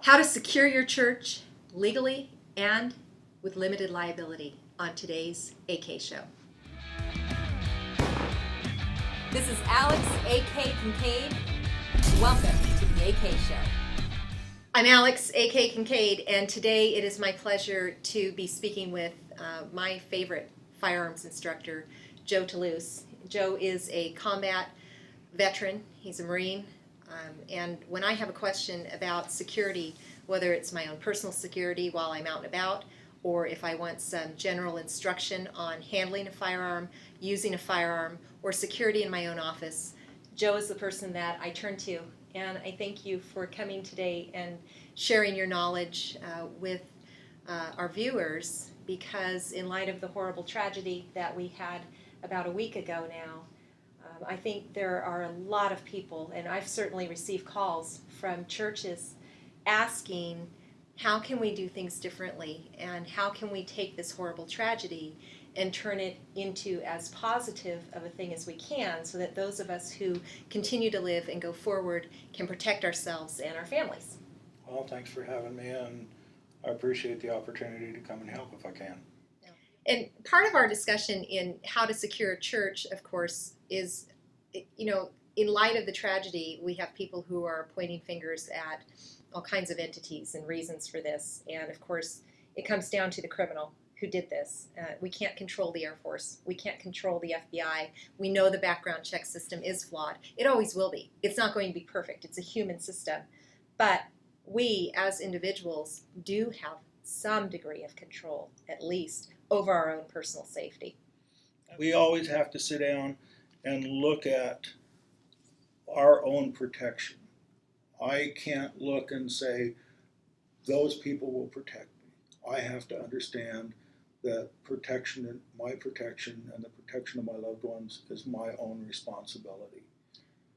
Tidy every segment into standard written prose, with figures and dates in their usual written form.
How to secure your church legally and with limited liability on today's AK Show. This is Alex AK Kincaid. Welcome to the AK Show. I'm Alex AK Kincaid, and today it is my pleasure to be speaking with my favorite firearms instructor, Joe Toluse. Joe is a combat veteran. He's a Marine. And when I have a question about security, whether it's my own personal security while I'm out and about, or if I want some general instruction on handling a firearm, using a firearm, or security in my own office, Joe is the person that I turn to. And I thank you for coming today and sharing your knowledge with our viewers, because in light of the horrible tragedy that we had about a week ago now, I think there are a lot of people, and I've certainly received calls from churches asking, how can we do things differently, and how can we take this horrible tragedy and turn it into as positive of a thing as we can, so that those of us who continue to live and go forward can protect ourselves and our families. Well, thanks for having me, and I appreciate the opportunity to come and help if I can. And part of our discussion in how to secure a church, of course, is, in light of the tragedy, we have people who are pointing fingers at all kinds of entities and reasons for this. And of course, it comes down to the criminal who did this. We can't control the Air Force. We can't control the FBI. We know the background check system is flawed. It always will be. It's not going to be perfect. It's a human system. But we, as individuals, do have some degree of control, at least, over our own personal safety. We always have to sit down and look at our own protection. I can't look and say, those people will protect me. I have to understand that my protection and the protection of my loved ones is my own responsibility.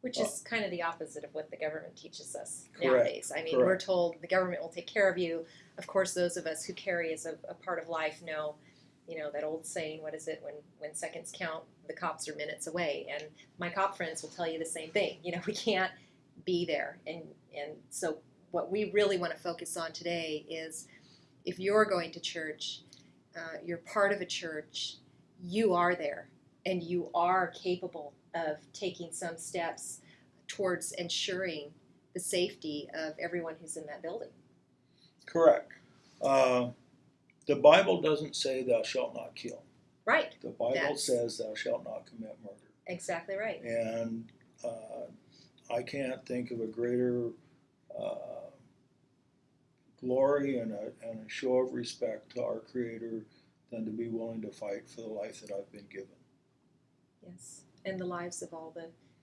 Which is kind of the opposite of what the government teaches us Correct, nowadays. I mean, correct. We're told the government will take care of you. Of course, those of us who carry as a part of life know, that old saying, what is it, when seconds count, the cops are minutes away. And my cop friends will tell you the same thing. We can't be there. And so what we really want to focus on today is, if you're going to church, you're part of a church, you are there, and you are capable of taking some steps towards ensuring the safety of everyone who's in that building. Correct. The Bible doesn't say thou shalt not kill. Right. The Bible says thou shalt not commit murder. Exactly right. And I can't think of a greater glory and a show of respect to our Creator than to be willing to fight for the life that I've been given. Yes, and the lives of all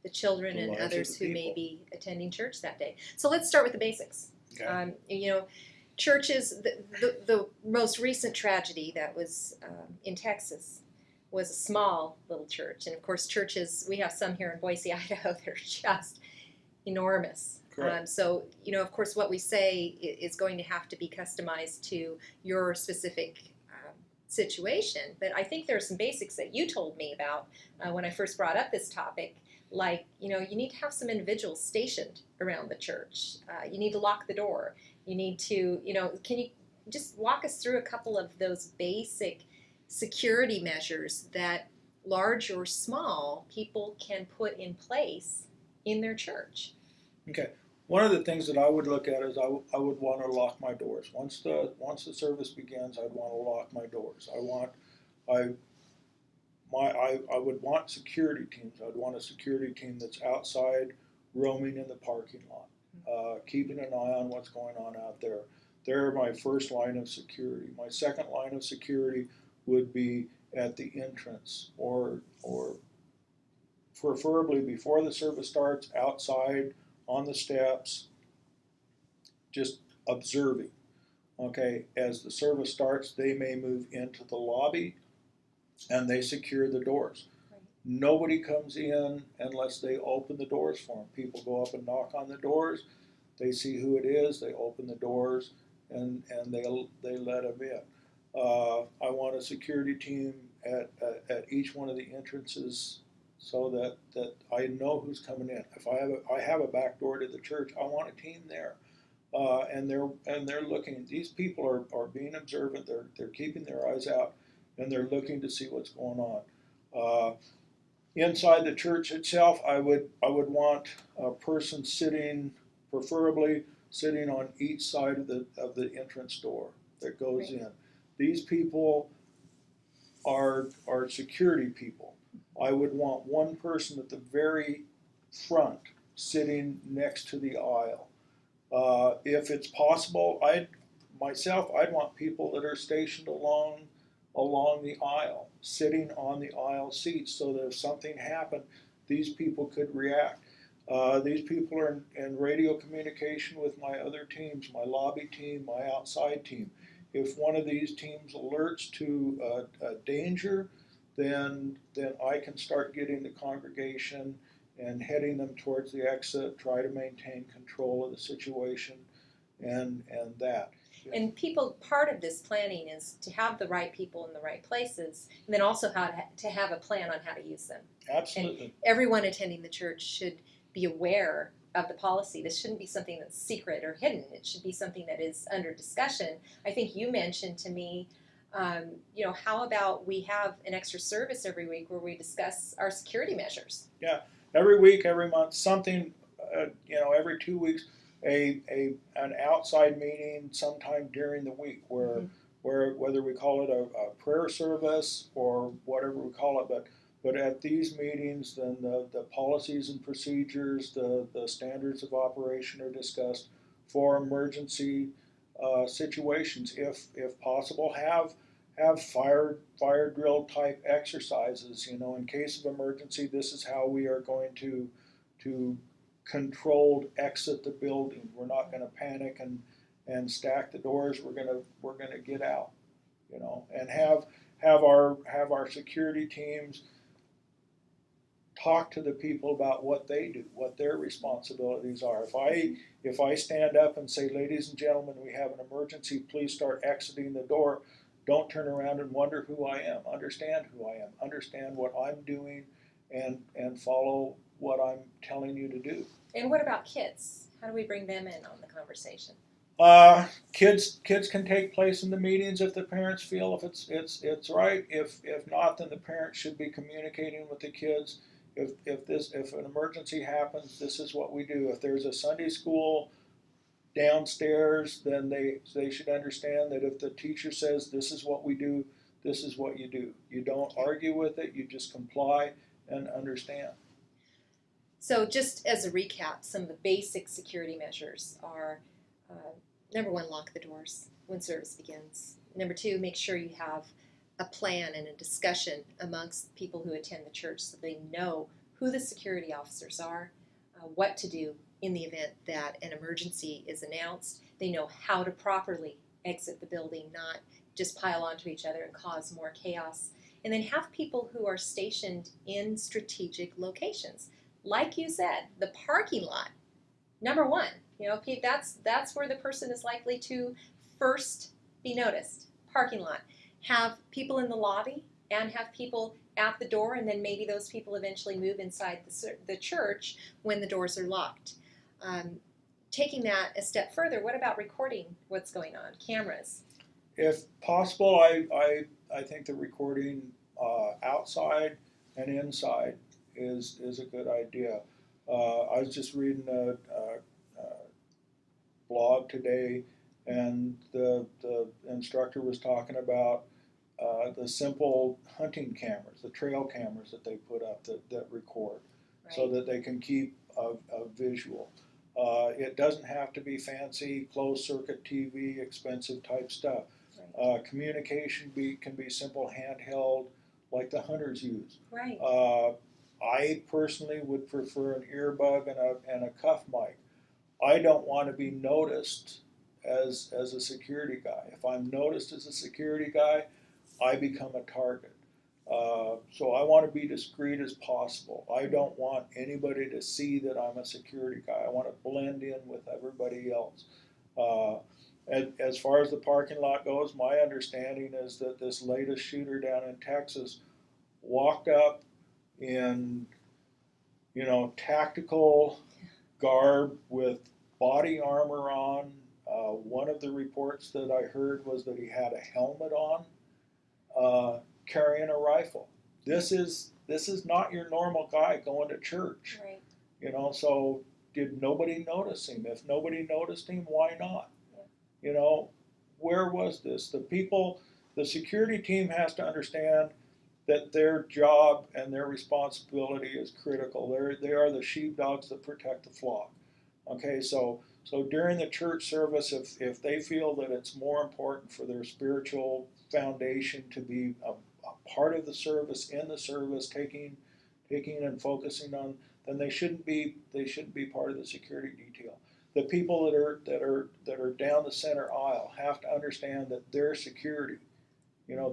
the children and others who may be attending church that day. So let's start with the basics. Okay. Churches, the most recent tragedy that was in Texas was a small little church. And of course, churches, we have some here in Boise, Idaho, they're just enormous. So, of course, what we say is going to have to be customized to your specific situation. But I think there are some basics that you told me about when I first brought up this topic. Like, you need to have some individuals stationed around the church. You need to lock the door. You need to, can you just walk us through a couple of those basic security measures that, large or small, people can put in place in their church? Okay. One of the things that I would look at is I would want to lock my doors. Once the service begins, I'd want to lock my doors. I would want security teams. I'd want a security team that's outside, roaming in the parking lot, keeping an eye on what's going on out there. They're my first line of security. My second line of security would be at the entrance, or preferably before the service starts, outside on the steps, just observing. Okay, as the service starts, they may move into the lobby and they secure the doors. Right. Nobody comes in unless they open the doors for them. People go up and knock on the doors, they see who it is, they open the doors, and they let them in. I want a security team at each one of the entrances, so that I know who's coming in. If I have a back door to the church, I want a team there. and they're looking. These people are being observant. They're keeping their eyes out, and they're looking to see what's going on. Inside the church itself, I would want a person sitting, preferably sitting on each side of the entrance door that goes in. These people are security people. I would want one person at the very front sitting next to the aisle. If it's possible, I'd want people that are stationed along the aisle, sitting on the aisle seats, so that if something happened, these people could react. These people are in radio communication with my other teams, my lobby team, my outside team. If one of these teams alerts to a danger, then I can start getting the congregation and heading them towards the exit, try to maintain control of the situation, and that. And part of this planning is to have the right people in the right places, and then also how to have a plan on how to use them. Absolutely. And everyone attending the church should be aware of the policy. This shouldn't be something that's secret or hidden. It should be something that is under discussion. I think you mentioned to me, how about we have an extra service every week where we discuss our security measures? Yeah, every week, every month, something, every 2 weeks, an outside meeting sometime during the week where whether we call it a prayer service or whatever we call it, but at these meetings, then the policies and procedures, the standards of operation are discussed for emergency situations. If possible, have fire drill type exercises. In case of emergency, this is how we are going to controlled exit the building. We're not going to panic and stack the doors. We're going to get out, and have our security teams talk to the people about what they do, what their responsibilities are. If I stand up and say, ladies and gentlemen, we have an emergency, please start exiting the door, don't turn around and wonder who I am. Understand who I am. Understand what I'm doing, and follow what I'm telling you to do. And what about kids? How do we bring them in on the conversation? Kids can take place in the meetings if the parents feel if it's right. If not, then the parents should be communicating with the kids. If an emergency happens, this is what we do. If there's a Sunday school downstairs, then they should understand that if the teacher says this is what we do, this is what you do. You don't argue with it, you just comply and understand. So just as a recap, some of the basic security measures are, number one, lock the doors when service begins. Number two, make sure you have a plan and a discussion amongst people who attend the church so they know who the security officers are, what to do in the event that an emergency is announced. They know how to properly exit the building, not just pile onto each other and cause more chaos. And then have people who are stationed in strategic locations. Like you said, the parking lot, number one. That's where the person is likely to first be noticed. Parking lot. Have people in the lobby and have people at the door, and then maybe those people eventually move inside the church when the doors are locked. Taking that a step further, what about recording what's going on? Cameras. If possible, I think the recording outside and inside is a good idea. I was just reading a blog today, and the instructor was talking about the simple hunting cameras, the trail cameras that they put up that record, right, so that they can keep a visual. It doesn't have to be fancy, closed circuit TV, expensive type stuff. Right. Communication can be simple handheld, like the hunters use. Right. I personally would prefer an earbud and a cuff mic. I don't want to be noticed as a security guy. If I'm noticed as a security guy, I become a target. So I want to be discreet as possible. I don't want anybody to see that I'm a security guy. I want to blend in with everybody else. As far as the parking lot goes, my understanding is that this latest shooter down in Texas walked up in, tactical garb with body armor on, One of the reports that I heard was that he had a helmet on, carrying a rifle. This is not your normal guy going to church. Right. So did nobody notice him? If nobody noticed him, why not? Yeah. Where was this? The security team has to understand that their job and their responsibility is critical. They are the sheepdogs that protect the flock. Okay, so during the church service, if they feel that it's more important for their spiritual foundation to be a part of the service, in the service, taking and focusing on, then they shouldn't be part of the security detail. The people that are down the center aisle have to understand that their security,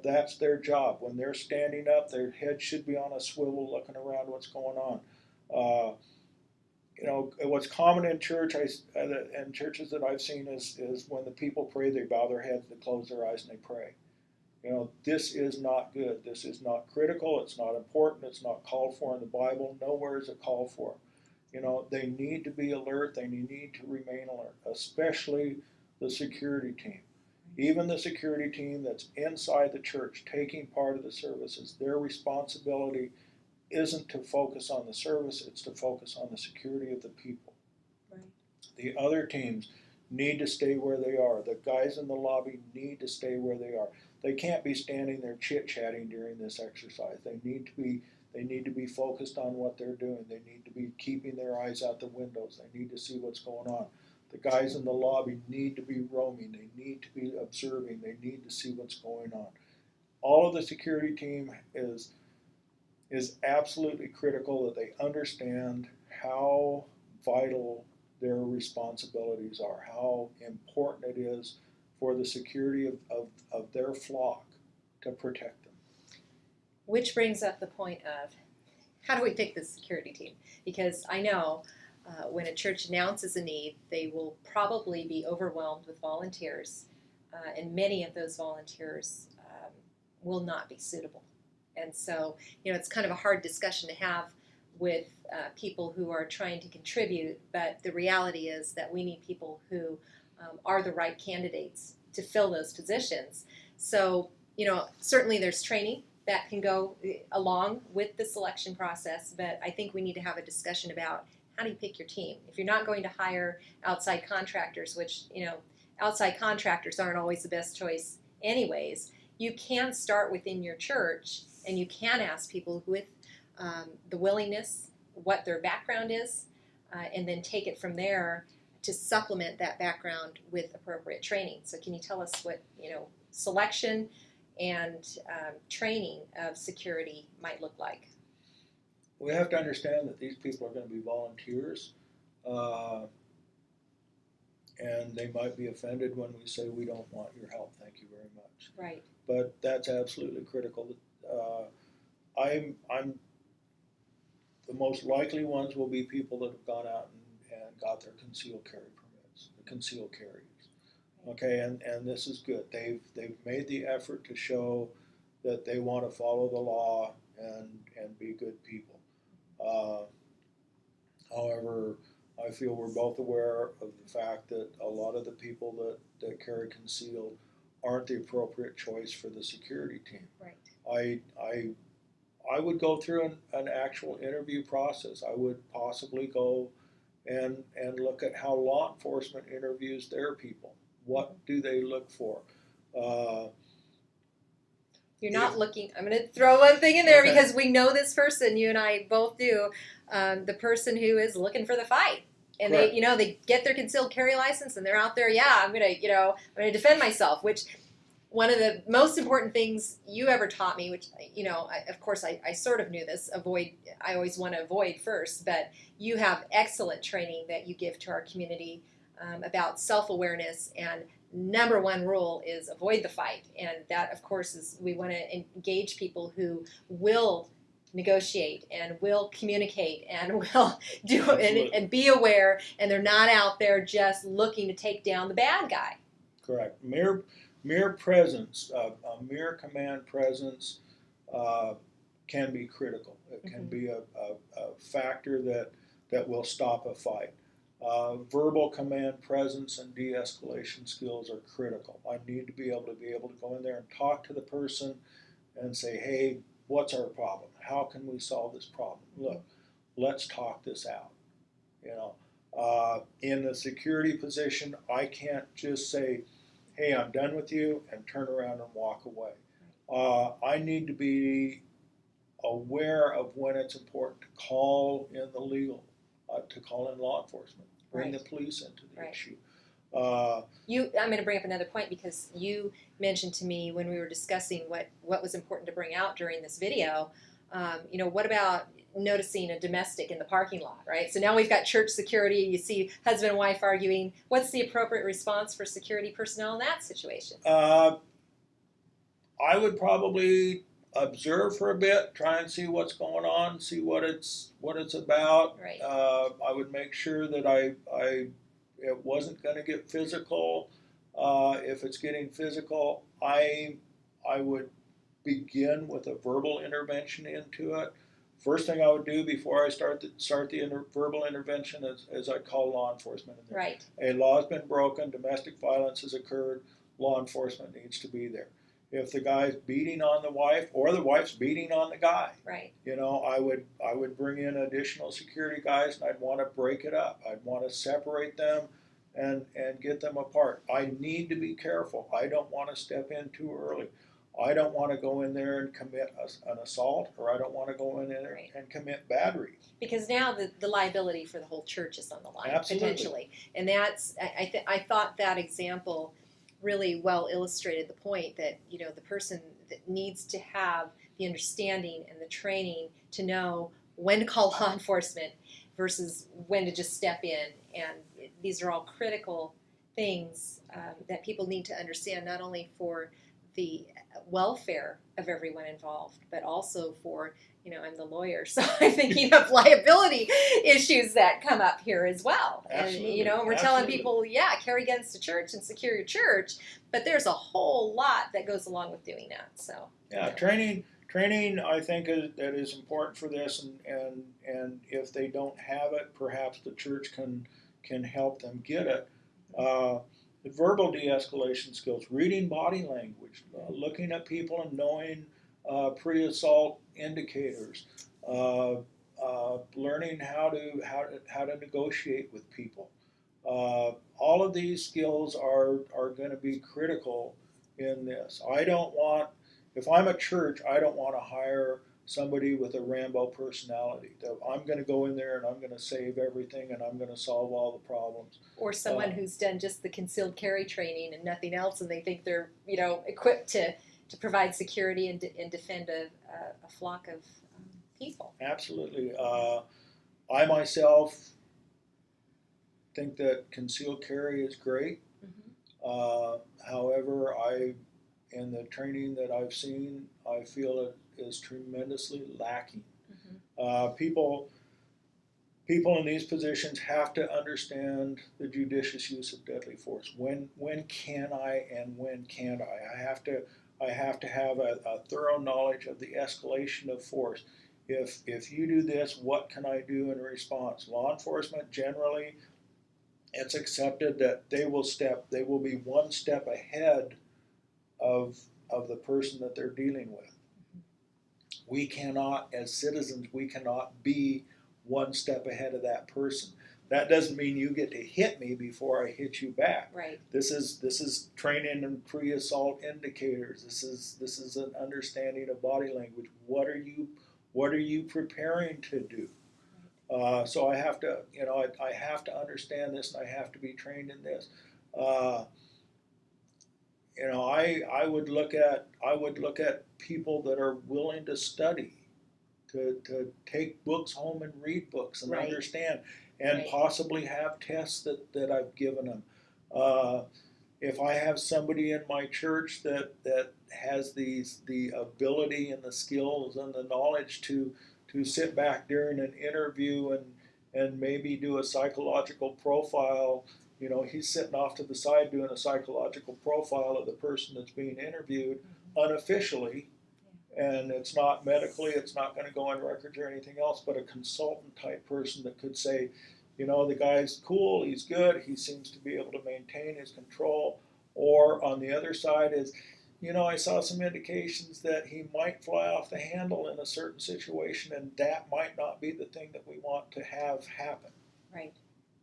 that's their job. When they're standing up, their head should be on a swivel, looking around what's going on. What's common in church, and churches that I've seen, is when the people pray, they bow their heads, they close their eyes, and they pray. This is not good. This is not critical. It's not important. It's not called for in the Bible. Nowhere is it called for. They need to be alert. They need to remain alert, especially the security team. Even the security team that's inside the church taking part of the services, their responsibility isn't to focus on the service, it's to focus on the security of the people. Right. The other teams need to stay where they are. The guys in the lobby need to stay where they are. They can't be standing there chit-chatting during this exercise. They need to be focused on what they're doing. They need to be keeping their eyes out the windows. They need to see what's going on. The guys in the lobby need to be roaming. They need to be observing. They need to see what's going on. All of the security team is absolutely critical that they understand how vital their responsibilities are, how important it is for the security of their flock to protect them. Which brings up the point of, how do we pick this security team? Because I know when a church announces a need, they will probably be overwhelmed with volunteers, and many of those volunteers will not be suitable. And so, it's kind of a hard discussion to have with people who are trying to contribute, but the reality is that we need people who are the right candidates to fill those positions. So, certainly there's training that can go along with the selection process, but I think we need to have a discussion about how do you pick your team. If you're not going to hire outside contractors, which, outside contractors aren't always the best choice anyways, you can start within your church and you can ask people with the willingness, what their background is, and then take it from there to supplement that background with appropriate training. So can you tell us what, selection and training of security might look like? We have to understand that these people are going to be volunteers, and they might be offended when we say we don't want your help, thank you very much. Right. But that's absolutely critical. I'm the most likely ones will be people that have gone out and got their concealed carry permits, the concealed carriers. Okay, and this is good. They've made the effort to show that they want to follow the law and be good people. However, I feel we're both aware of the fact that a lot of the people that carry concealed aren't the appropriate choice for the security team. Right. I would go through an actual interview process. I would possibly go and look at how law enforcement interviews their people. What do they look for? You're not looking, I'm going to throw one thing in there Okay. because we know this person, you and I both do, the person who is looking for the fight. And Correct. they get their concealed carry license and they're out there, I'm going to defend myself, which one of the most important things you ever taught me, which, of course I sort of knew this, I always want to avoid first, but you have excellent training that you give to our community about self-awareness, and number one rule is avoid the fight. And that, of course, is we want to engage people who will negotiate and will communicate and will do and be aware, and they're not out there just looking to take down the bad guy. Correct. Mere presence, a mere command presence can be critical. It can be a factor that will stop a fight. Verbal command presence and de-escalation skills are critical. I need to be able to go in there and talk to the person and say, hey, what's our problem? How can we solve this problem? Look, let's talk this out. You know, in the security position, I can't just say, hey, I'm done with you, and turn around and walk away. I need to be aware of when it's important to call in the legal, to call in law enforcement, bring the police into the issue. I'm going to bring up another point because you mentioned to me when we were discussing what was important to bring out during this video, what about noticing a domestic in the parking lot, right? So now we've got church security, you see husband and wife arguing. What's the appropriate response for security personnel in that situation? I would probably observe for a bit, try and see what's going on, see what it's about. Right. I would make sure that it wasn't going to get physical. If it's getting physical, I would begin with a verbal intervention into it. First thing I would do before I start the verbal intervention is I call law enforcement in there. Right. A law's been broken, domestic violence has occurred, law enforcement needs to be there. If the guy's beating on the wife or the wife's beating on the guy, right, I would bring in additional security guys, and I'd want to break it up. I'd want to separate them and get them apart. I need to be careful. I don't want to step in too early. I don't want to go in there and commit an assault, or I don't want to go in there and commit battery. Because now the liability for the whole church is on the line, Absolutely. Potentially. And that's, I thought that example really well illustrated the point that, the person that needs to have the understanding and the training to know when to call law enforcement versus when to just step in. And these are all critical things that people need to understand, not only for the welfare of everyone involved, but also for, I'm the lawyer, so I'm thinking of liability issues that come up here as well. Absolutely. And, we're telling people, carry guns to church and secure your church, but there's a whole lot that goes along with doing that. So training, I think that is important for this, and if they don't have it, perhaps the church can help them get it. The verbal de-escalation skills, reading body language, looking at people and knowing pre-assault indicators, learning how to negotiate with people. All of these skills are going to be critical in this. If I'm a church, I don't want to hire somebody with a Rambo personality. I'm going to go in there and I'm going to save everything and I'm going to solve all the problems. Or someone who's done just the concealed carry training and nothing else, and they think they're equipped to provide security and defend a flock of people. Absolutely. I myself think that concealed carry is great. Mm-hmm. However, in the training that I've seen, I feel it is tremendously lacking. Mm-hmm. People in these positions have to understand the judicious use of deadly force. When can I and when can't I? I have to have a thorough knowledge of the escalation of force. If you do this, what can I do in response? Law enforcement, generally, it's accepted that they will be one step ahead of the person that they're dealing with. We cannot, as citizens, be one step ahead of that person. That doesn't mean you get to hit me before I hit you back. Right. This is training in pre-assault indicators. This is an understanding of body language. What are you preparing to do? So I have to, I have to understand this, and I have to be trained in this. I would look at people that are willing to study, to take books home and read books and understand, and possibly have tests that I've given them. If I have somebody in my church that has the ability and the skills and the knowledge to sit back during an interview and maybe do a psychological profile. He's sitting off to the side doing a psychological profile of the person that's being interviewed unofficially, and it's not medically, it's not going to go on records or anything else, but a consultant type person that could say, You know, the guy's cool, he's good, he seems to be able to maintain his control. Or on the other side is, you know, I saw some indications that he might fly off the handle in a certain situation, and that might not be the thing that we want to have happen. Right,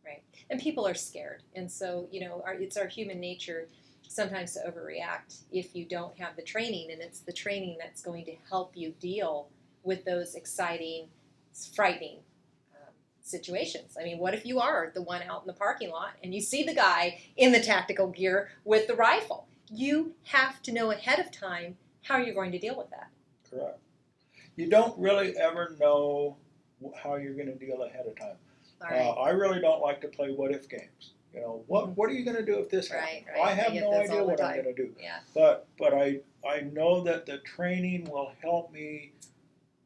right. And people are scared. And so, you know, it's our human nature sometimes to overreact if you don't have the training, and it's the training that's going to help you deal with those exciting, frightening situations. I mean, what if you are the one out in the parking lot and you see the guy in the tactical gear with the rifle? You have to know ahead of time how you're going to deal with that. Correct. You don't really ever know how you're going to deal ahead of time. All right. I really don't like to play what-if games. You know, what are you going to do if this happens? Right. I have get no those idea all the what I'm time. going to do. Yeah. But I know that the training will help me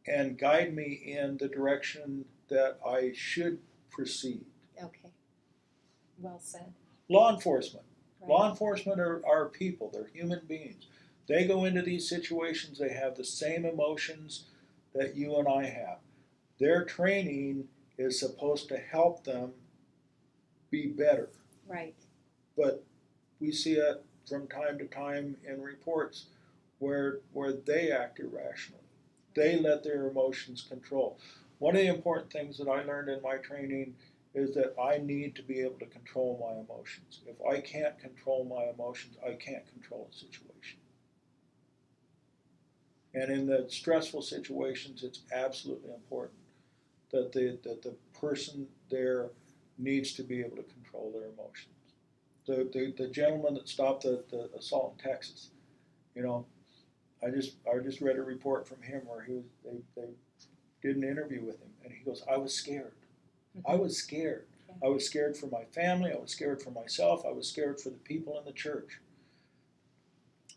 and guide me in the direction that I should proceed. Okay. Well said. Law enforcement. Right. Law enforcement are people. They're human beings. They go into these situations. They have the same emotions that you and I have. Their training is supposed to help them be better. Right. But we see it from time to time in reports where they act irrationally. They let their emotions control. One of the important things that I learned in my training is that I need to be able to control my emotions. If I can't control my emotions, I can't control a situation. And in the stressful situations, it's absolutely important that the person there needs to be able to control their emotions. The gentleman that stopped the assault in Texas, you know, I just read a report from him where they did an interview with him, and he goes, I was scared. I was scared. I was scared for my family. I was scared for myself. I was scared for the people in the church.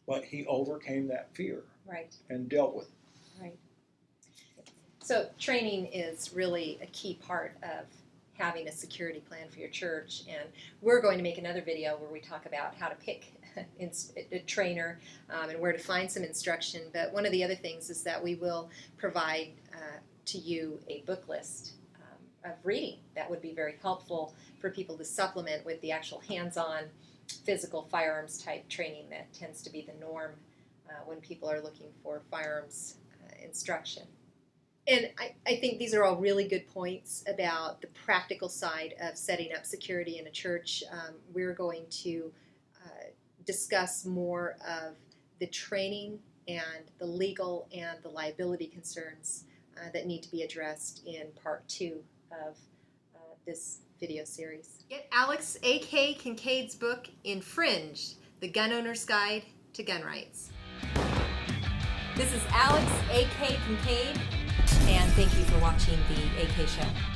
But he overcame that fear. Right. And dealt with it. Right. So training is really a key part of having a security plan for your church, and we're going to make another video where we talk about how to pick a trainer and where to find some instruction. But one of the other things is that we will provide to you a book list of reading that would be very helpful for people to supplement with the actual hands-on physical firearms type training that tends to be the norm when people are looking for firearms instruction. And I think these are all really good points about the practical side of setting up security in a church. We're going to discuss more of the training and the legal and the liability concerns that need to be addressed in part 2 of this video series. Get Alex A.K. Kincaid's book, Infringed, The Gun Owner's Guide to Gun Rights. This is Alex A.K. Kincaid, and thank you for watching the AK Show.